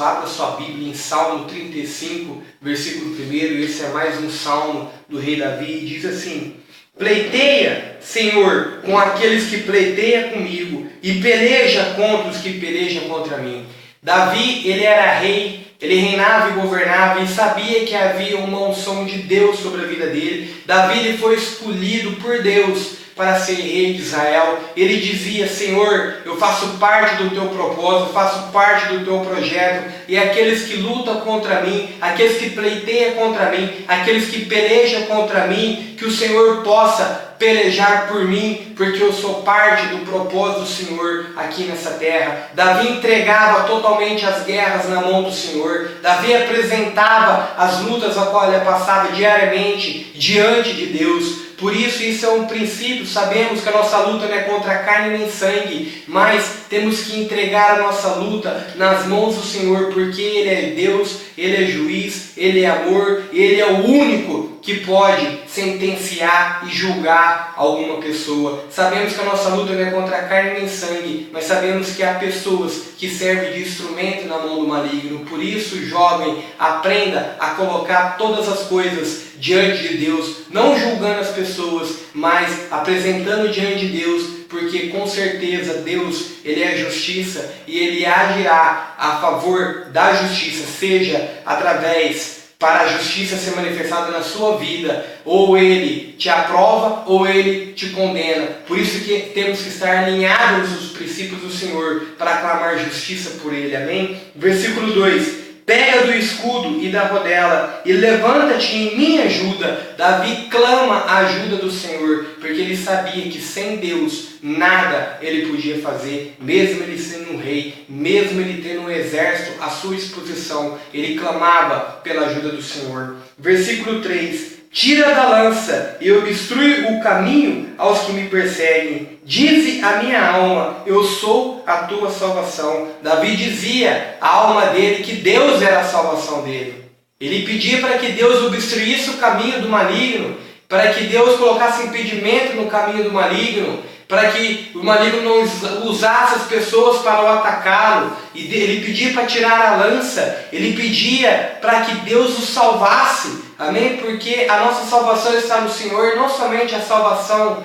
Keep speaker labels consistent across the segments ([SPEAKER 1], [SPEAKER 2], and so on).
[SPEAKER 1] gosto, abra sua Bíblia em Salmo 35, versículo 1, esse é mais um salmo do rei Davi, e diz assim: pleiteia, Senhor, com aqueles que pleiteiam comigo, e peleja contra os que pelejam contra mim. Davi, ele era rei, ele reinava e governava e sabia que havia uma unção de Deus sobre a vida dele. Davi, ele foi escolhido por Deus para ser rei de Israel. Ele dizia: Senhor, eu faço parte do teu propósito, faço parte do teu projeto, e aqueles que lutam contra mim, aqueles que pleiteiam contra mim, aqueles que pelejam contra mim, que o Senhor possa pelejar por mim, porque eu sou parte do propósito do Senhor aqui nessa terra. Davi entregava totalmente as guerras na mão do Senhor. Davi apresentava as lutas a qual ele passava diariamente diante de Deus. Por isso é um princípio. Sabemos que a nossa luta não é contra carne nem sangue, mas temos que entregar a nossa luta nas mãos do Senhor, porque Ele é Deus, Ele é juiz, Ele é amor, Ele é o único que pode sentenciar e julgar alguma pessoa. Sabemos que a nossa luta não é contra carne nem sangue, mas sabemos que há pessoas que servem de instrumento na mão do maligno. Por isso, jovem, aprenda a colocar todas as coisas diante de Deus, não julgando as pessoas, mas apresentando diante de Deus, porque com certeza Deus, Ele é justiça e Ele agirá a favor da justiça, seja através para a justiça ser manifestada na sua vida, ou Ele te aprova ou Ele te condena. Por isso que temos que estar alinhados aos princípios do Senhor para clamar justiça por Ele. Amém? Versículo 2: pega do escudo e da rodela e levanta-te em minha ajuda. Davi clama a ajuda do Senhor, porque ele sabia que sem Deus nada ele podia fazer, mesmo ele sendo um rei, mesmo ele tendo um exército à sua disposição, ele clamava pela ajuda do Senhor. Versículo 3: tira da lança e obstrui o caminho aos que me perseguem. Dize a minha alma: eu sou a tua salvação. Davi dizia à alma dele que Deus era a salvação dele. Ele pedia para que Deus obstruísse o caminho do maligno, para que Deus colocasse impedimento no caminho do maligno, para que o maligno não usasse as pessoas para o atacá-lo. E ele pedia para tirar a lança, ele pedia para que Deus o salvasse. Amém? Porque a nossa salvação está no Senhor, não somente a salvação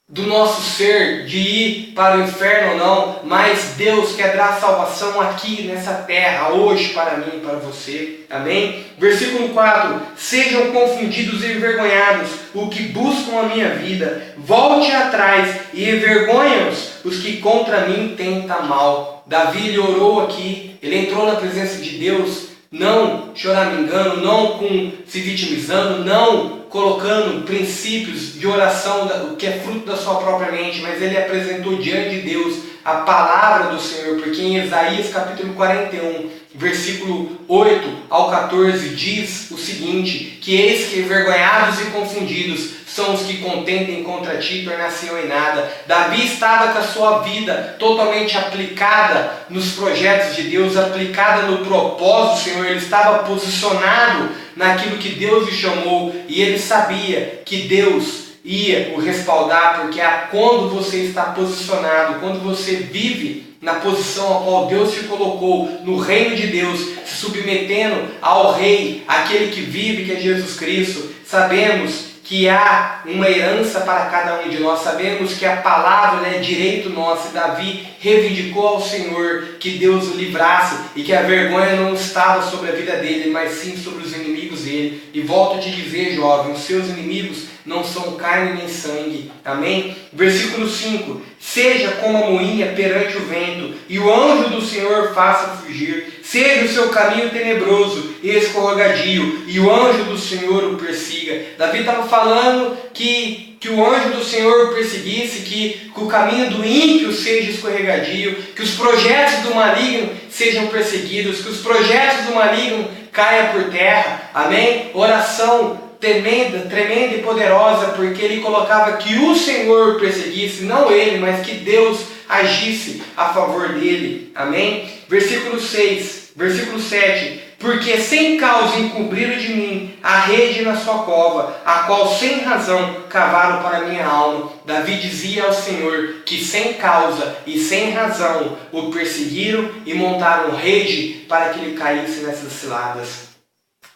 [SPEAKER 1] do nosso ser, de ir para o inferno ou não, mas Deus quer dar salvação aqui nessa terra, hoje, para mim e para você. Amém? Versículo 4: sejam confundidos e envergonhados os que buscam a minha vida, volte atrás e envergonhem-os os que contra mim tentam mal. Davi, ele orou aqui, ele entrou na presença de Deus, não choramingando, não se vitimizando, não colocando princípios de oração, o que é fruto da sua própria mente, mas ele apresentou diante de Deus a palavra do Senhor, porque em Isaías capítulo 41, versículo 8 ao 14, diz o seguinte: que eis que envergonhados e confundidos são os que contentem contra ti, tornar-se-ão em nada. Davi estava com a sua vida totalmente aplicada nos projetos de Deus, aplicada no propósito do Senhor. Ele estava posicionado naquilo que Deus lhe chamou, e ele sabia que Deus ia o respaldar, porque quando você está posicionado, quando você vive na posição a qual Deus te colocou, no reino de Deus, se submetendo ao Rei, aquele que vive, que é Jesus Cristo, sabemos que há uma herança para cada um de nós, sabemos que a palavra é direito nosso. Davi reivindicou ao Senhor que Deus o livrasse e que a vergonha não estava sobre a vida dele, mas sim sobre os inimigos dele. E volto a te dizer, jovem, os seus inimigos não são carne nem sangue. Amém? Versículo 5: seja como a moinha perante o vento, e o anjo do Senhor faça fugir. Seja o seu caminho tenebroso e escorregadio, e o anjo do Senhor o persiga. Davi estava falando que o anjo do Senhor o perseguisse, que o caminho do ímpio seja escorregadio, que os projetos do maligno sejam perseguidos, que os projetos do maligno caiam por terra. Amém? Oração tremenda e poderosa, porque ele colocava que o Senhor perseguisse, não ele, mas que Deus agisse a favor dele. Amém? Versículo 7: porque sem causa encobriram de mim a rede na sua cova, a qual sem razão cavaram para minha alma. Davi dizia ao Senhor que sem causa e sem razão o perseguiram e montaram rede para que ele caísse nessas ciladas.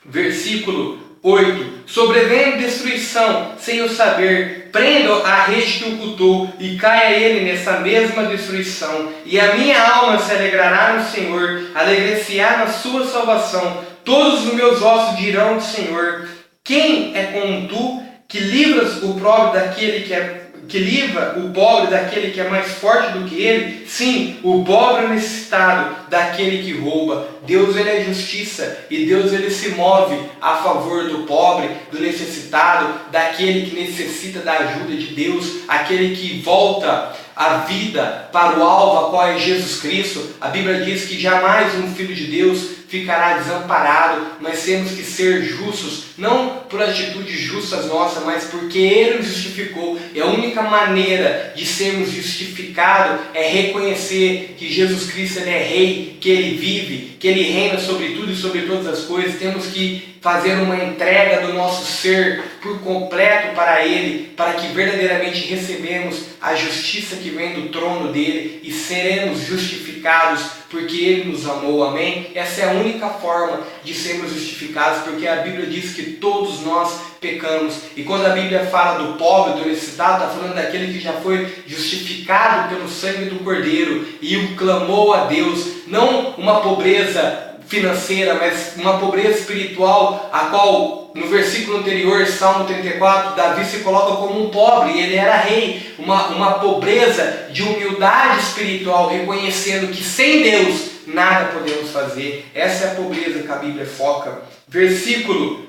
[SPEAKER 1] Versículo 8. Sobrevendo destruição sem o saber, prendo a rede que ocultou e caia ele nessa mesma destruição. E a minha alma se alegrará no Senhor, alegrar-se-á na sua salvação. Todos os meus ossos dirão do Senhor: quem é como tu, que livras o pobre daquele que livra o pobre daquele que é mais forte do que ele? Sim, o pobre necessitado daquele que rouba. Deus, ele é justiça, e Deus, ele se move a favor do pobre, do necessitado, daquele que necessita da ajuda de Deus, aquele que volta a vida para o alvo, a qual é Jesus Cristo. A Bíblia diz que jamais um filho de Deus ficará desamparado, mas temos que ser justos, não por atitudes justas nossas, mas porque Ele nos justificou. E a única maneira de sermos justificados é reconhecer que Jesus Cristo, ele é Rei, que Ele vive, que Ele reina sobre tudo e sobre todas as coisas. Temos que fazer uma entrega do nosso ser por completo para Ele, para que verdadeiramente recebemos a justiça que vem do trono dEle e seremos justificados porque Ele nos amou, amém? Essa é a única forma de sermos justificados, porque a Bíblia diz que todos nós pecamos. E quando a Bíblia fala do pobre, do necessitado, está falando daquele que já foi justificado pelo sangue do Cordeiro e o clamou a Deus, não uma pobreza financeira, mas uma pobreza espiritual, a qual no versículo anterior, Salmo 34, Davi se coloca como um pobre, e ele era rei, uma pobreza de humildade espiritual, reconhecendo que sem Deus nada podemos fazer. Essa é a pobreza que a Bíblia foca. Versículo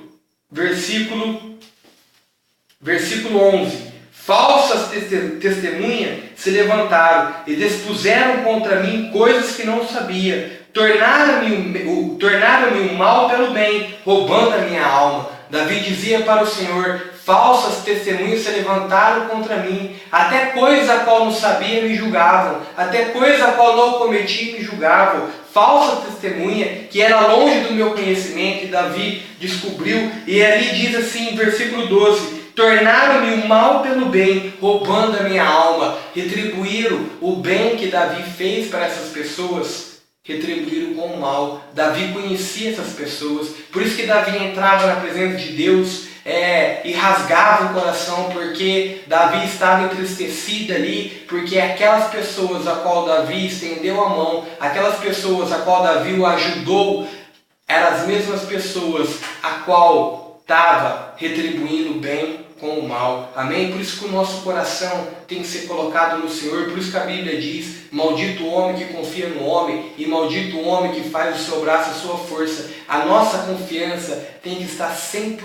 [SPEAKER 1] 11. Falsas testemunhas se levantaram e dispuseram contra mim coisas que não sabia. Tornaram-me o mal pelo bem, roubando a minha alma. Davi dizia para o Senhor: falsas testemunhas se levantaram contra mim, até coisa a qual não sabia me julgavam, até coisa a qual não cometi me julgavam. Falsa testemunha que era longe do meu conhecimento, e Davi descobriu, e ali diz assim, versículo 12: tornaram-me o mal pelo bem, roubando a minha alma. Retribuíram o bem que Davi fez para essas pessoas, retribuíram com o mal. Davi conhecia essas pessoas, por isso que Davi entrava na presença de Deus e rasgava o coração, porque Davi estava entristecido ali, porque aquelas pessoas a qual Davi estendeu a mão, aquelas pessoas a qual Davi o ajudou, eram as mesmas pessoas a qual estava retribuindo o bem com o mal. Amém? Por isso que o nosso coração tem que ser colocado no Senhor. Por isso que a Bíblia diz: maldito o homem que confia no homem, e maldito o homem que faz do seu braço a sua força. A nossa confiança tem que estar 100%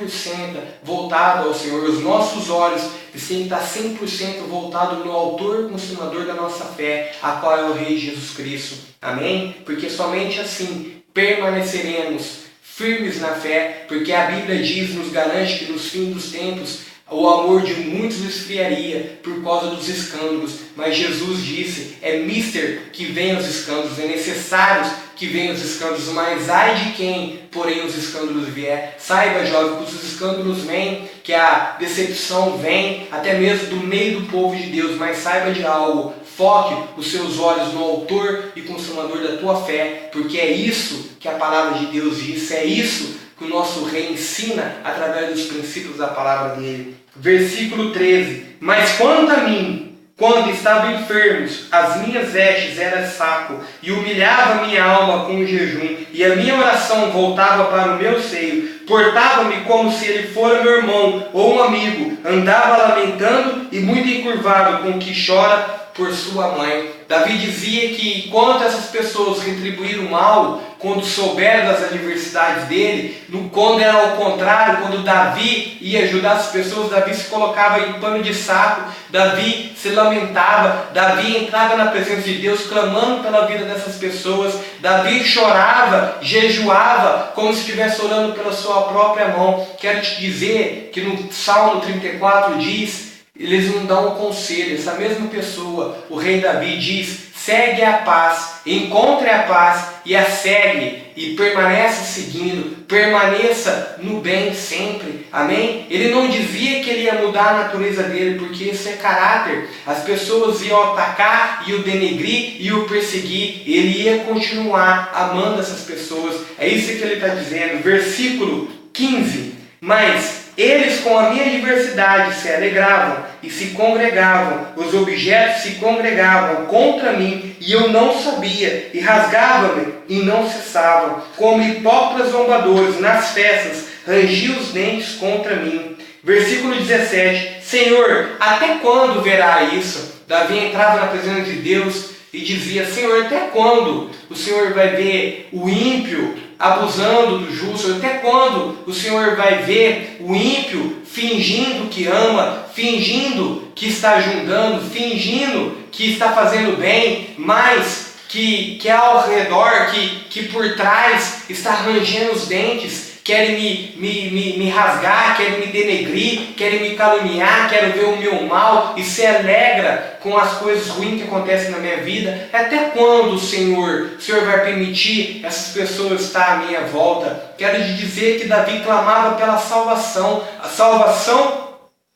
[SPEAKER 1] voltada ao Senhor. Os nossos olhos têm que estar 100% voltados no autor e consumador da nossa fé, a qual é o Rei Jesus Cristo. Amém? Porque somente assim permaneceremos firmes na fé, porque a Bíblia diz, nos garante que nos fins dos tempos o amor de muitos esfriaria por causa dos escândalos, mas Jesus disse: é mister que venham os escândalos, é necessário que venham os escândalos, mas ai de quem, porém, os escândalos vier. Saiba, jovem, que os escândalos vêm, que a decepção vem, até mesmo do meio do povo de Deus, mas saiba de algo: foque os seus olhos no autor e consumador da tua fé, porque é isso que a palavra de Deus diz, é isso que o nosso Rei ensina através dos princípios da palavra dele. Versículo 13. Mas quanto a mim, quando estava enfermos, as minhas vestes eram saco, e humilhava minha alma com o jejum, e a minha oração voltava para o meu seio. Portava-me como se ele fora meu irmão ou um amigo, andava lamentando e muito encurvado, com que chora por sua mãe. Davi dizia que enquanto essas pessoas retribuíram o mal, quando souberam das adversidades dele, quando era ao contrário, quando Davi ia ajudar as pessoas, Davi se colocava em pano de saco, Davi se lamentava, Davi entrava na presença de Deus clamando pela vida dessas pessoas, Davi chorava, jejuava, como se estivesse orando pela sua própria mão. Quero te dizer que no Salmo 34 diz: eles não dão um conselho. Essa mesma pessoa, o rei Davi, diz: segue a paz, encontre a paz e a segue e permaneça seguindo, permaneça no bem sempre, amém? Ele não dizia que ele ia mudar a natureza dele, porque isso é caráter. As pessoas iam atacar, iam denegrir, iam perseguir, ele ia continuar amando essas pessoas. É isso que ele está dizendo, versículo 15, mas eles com a minha diversidade se alegravam e se congregavam, os objetos se congregavam contra mim e eu não sabia, e rasgavam-me e não cessavam, como hipócritas zombadores nas festas, rangiam os dentes contra mim. Versículo 17, Senhor, até quando verá isso? Davi entrava na presença de Deus e dizia, Senhor, até quando o Senhor vai ver o ímpio abusando do justo? Até quando o Senhor vai ver o ímpio fingindo que ama, fingindo que está ajudando, fingindo que está fazendo bem, mas que ao redor, que por trás está rangendo os dentes, querem me rasgar, querem me denegrir, querem me caluniar, querem ver o meu mal e se alegra com as coisas ruins que acontecem na minha vida? Até quando o Senhor vai permitir essas pessoas estar à minha volta? Quero te dizer que Davi clamava pela salvação, a salvação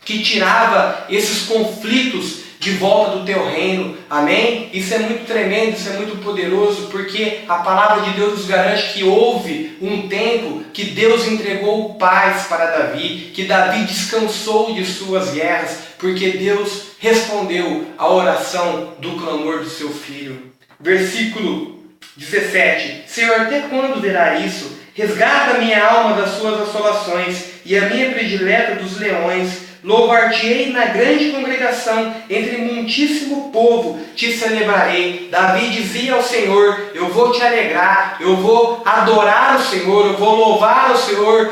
[SPEAKER 1] que tirava esses conflitos de volta do teu reino, amém? Isso é muito tremendo, isso é muito poderoso, porque a palavra de Deus nos garante que houve um tempo que Deus entregou paz para Davi, que Davi descansou de suas guerras, porque Deus respondeu à oração do clamor do seu filho. Versículo 17, Senhor, até quando verá isso? Resgata minha alma das suas assolações e a minha predileta dos leões. Louvar-te-ei na grande congregação, entre muitíssimo povo te celebrarei. Davi dizia ao Senhor, eu vou te alegrar, eu vou adorar o Senhor, eu vou louvar o Senhor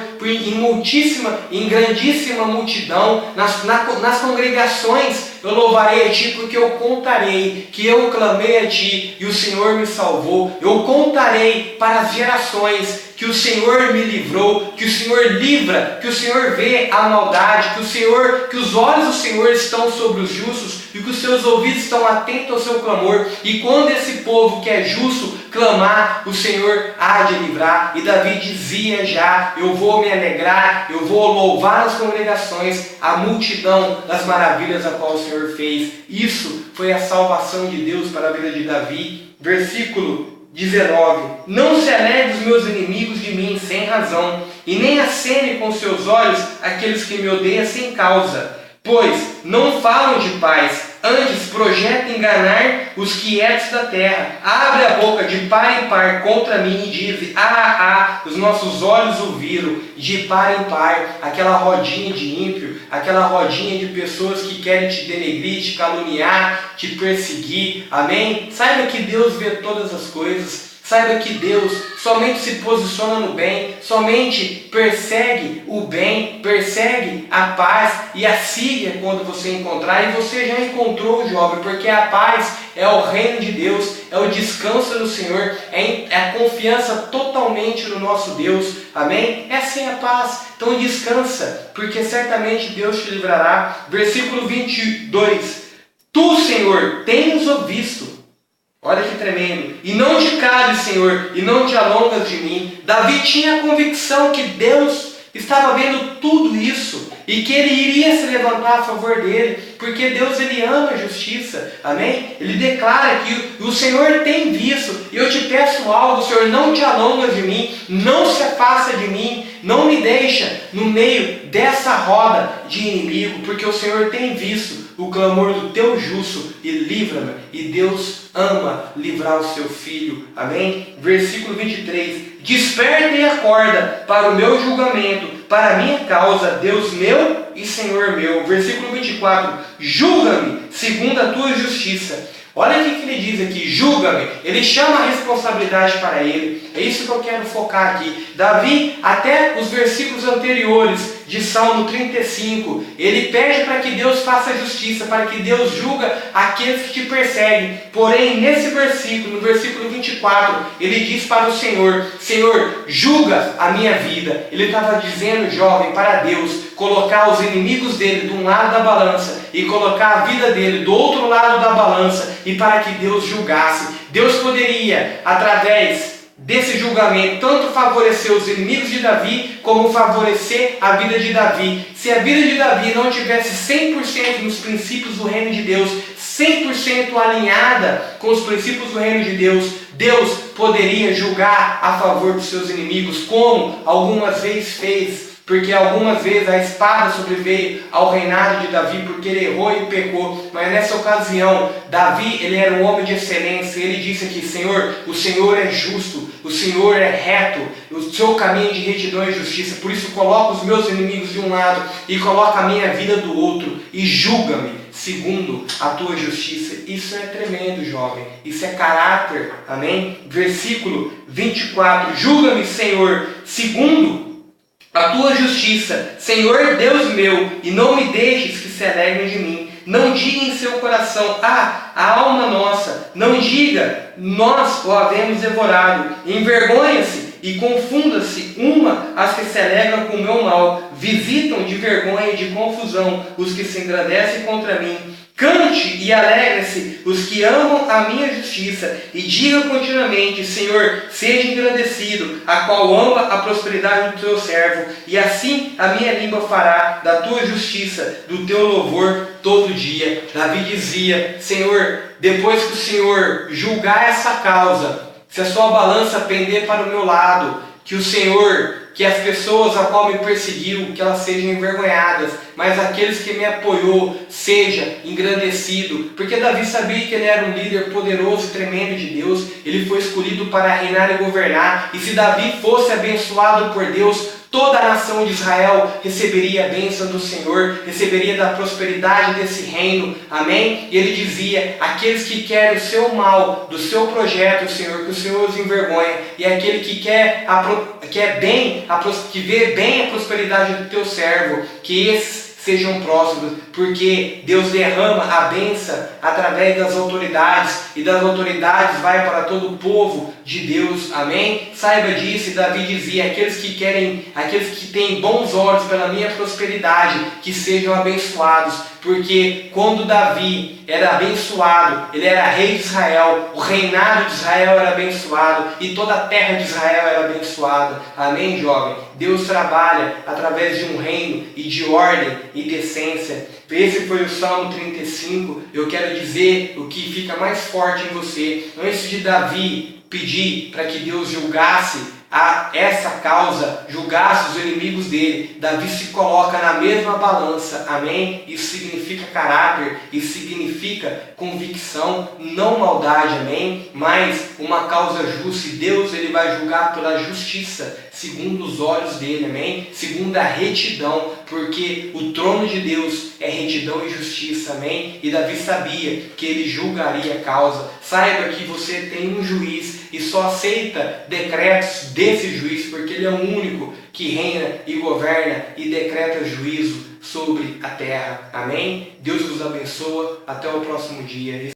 [SPEAKER 1] em grandíssima multidão, nas congregações eu louvarei a Ti, porque eu contarei que eu clamei a Ti e o Senhor me salvou. Eu contarei para as gerações que o Senhor me livrou, que o Senhor livra, que o Senhor vê a maldade, que os olhos do Senhor estão sobre os justos e que os seus ouvidos estão atentos ao seu clamor. E quando esse povo que é justo clamar, o Senhor há de livrar. E Davi dizia já, eu vou me alegrar, eu vou louvar as congregações, a multidão das maravilhas a qual o Senhor fez. Isso foi a salvação de Deus para a vida de Davi. Versículo 19, não se alegre os meus inimigos de mim sem razão, e nem acene com seus olhos aqueles que me odeiam sem causa, pois não falam de paz, antes projetam enganar os quietos da terra. Abre a boca de par em par contra mim e diz, os nossos olhos o viram, de par em par, aquela rodinha de ímpio, aquela rodinha de pessoas que querem te denegrir, te caluniar, te perseguir, amém? Saiba que Deus vê todas as coisas. Saiba que Deus somente se posiciona no bem, somente persegue o bem, persegue a paz e a siga quando você encontrar. E você já encontrou, jovem, porque a paz é o reino de Deus, é o descanso no Senhor, é a confiança totalmente no nosso Deus, amém? Essa é a paz, então descansa, porque certamente Deus te livrará. Versículo 22, Tu, Senhor, tens o visto. Olha que tremendo. E não te cales, Senhor, e não te alongas de mim. Davi tinha a convicção que Deus estava vendo tudo isso e que Ele iria se levantar a favor dele, porque Deus, Ele ama a justiça, amém? Ele declara que o Senhor tem visto, e eu te peço algo, Senhor, não te alongas de mim, não se afasta de mim, não me deixa no meio dessa roda de inimigo, porque o Senhor tem visto o clamor do teu justo e livra-me. E Deus ama livrar o seu filho, amém? Versículo 23, desperta e acorda para o meu julgamento, para a minha causa, Deus meu e Senhor meu. Versículo 24, julga-me segundo a tua justiça. Olha o que ele diz aqui, julga-me. Ele chama a responsabilidade para ele. É isso que eu quero focar aqui. Davi, até os versículos anteriores, de Salmo 35, ele pede para que Deus faça justiça, para que Deus julga aqueles que te perseguem. Porém, nesse versículo, no versículo 24, ele diz para o Senhor: Senhor, julga a minha vida. Ele estava dizendo, jovem, para Deus colocar os inimigos dele de um lado da balança e colocar a vida dele do outro lado da balança, e para que Deus julgasse. Deus poderia, através desse julgamento, tanto favorecer os inimigos de Davi, como favorecer a vida de Davi. Se a vida de Davi não tivesse 100% nos princípios do reino de Deus, 100% alinhada com os princípios do reino de Deus, Deus poderia julgar a favor dos seus inimigos, como algumas vezes fez. Porque algumas vezes a espada sobreveio ao reinado de Davi, porque ele errou e pecou. Mas nessa ocasião, Davi, ele era um homem de excelência. Ele disse aqui: Senhor, o Senhor é justo, o Senhor é reto, o seu caminho de retidão e justiça. Por isso coloca os meus inimigos de um lado e coloca a minha vida do outro, e julga-me segundo a tua justiça. Isso é tremendo, jovem. Isso é caráter. Amém? Versículo 24. Julga-me, Senhor, segundo a tua justiça, Senhor Deus meu, e não me deixes que se alegrem de mim. Não diga em seu coração: ah, a alma nossa. Não diga: nós o havemos devorado. Envergonha-se e confunda-se uma as que se alegram com o meu mal. Visitam de vergonha e de confusão os que se engrandecem contra mim. Cante e alegre-se os que amam a minha justiça, e diga continuamente: Senhor, seja engrandecido, a qual ama a prosperidade do teu servo, e assim a minha língua fará da tua justiça, do teu louvor todo dia. Davi dizia: Senhor, depois que o Senhor julgar essa causa, se a sua balança pender para o meu lado, que o Senhor, que as pessoas a qual me perseguiu, que elas sejam envergonhadas, mas aqueles que me apoiou, seja engrandecido. Porque Davi sabia que ele era um líder poderoso e tremendo de Deus. Ele foi escolhido para reinar e governar. E se Davi fosse abençoado por Deus, toda a nação de Israel receberia a bênção do Senhor, receberia da prosperidade desse reino. Amém? E ele dizia: aqueles que querem o seu mal, do seu projeto, Senhor, que o Senhor os envergonha. E aquele que que vê bem a prosperidade do teu servo, que esses sejam prósperos, porque Deus derrama a bênção através das autoridades, e das autoridades vai para todo o povo de Deus. Amém? Saiba disso. E Davi dizia: aqueles que têm bons olhos pela minha prosperidade, que sejam abençoados. Porque quando Davi era abençoado, ele era rei de Israel, o reinado de Israel era abençoado, e toda a terra de Israel era abençoada. Amém, jovem? Deus trabalha através de um reino e de ordem e decência. Esse foi o Salmo 35. Eu quero dizer o que fica mais forte em você. Antes de Davi pedir para que Deus julgasse essa causa, julgasse os inimigos dele, Davi se coloca na mesma balança. Amém? Isso significa caráter, isso significa convicção, não maldade. Amém? Mas uma causa justa, e Deus ele vai julgar pela justiça, segundo os olhos dele. Amém? Segundo a retidão, porque o trono de Deus é retidão e justiça. Amém? E Davi sabia que ele julgaria a causa. Saiba que você tem um juiz, e só aceita decretos desse juiz, porque ele é o único que reina e governa e decreta juízo sobre a terra. Amém? Deus os abençoa. Até o próximo dia.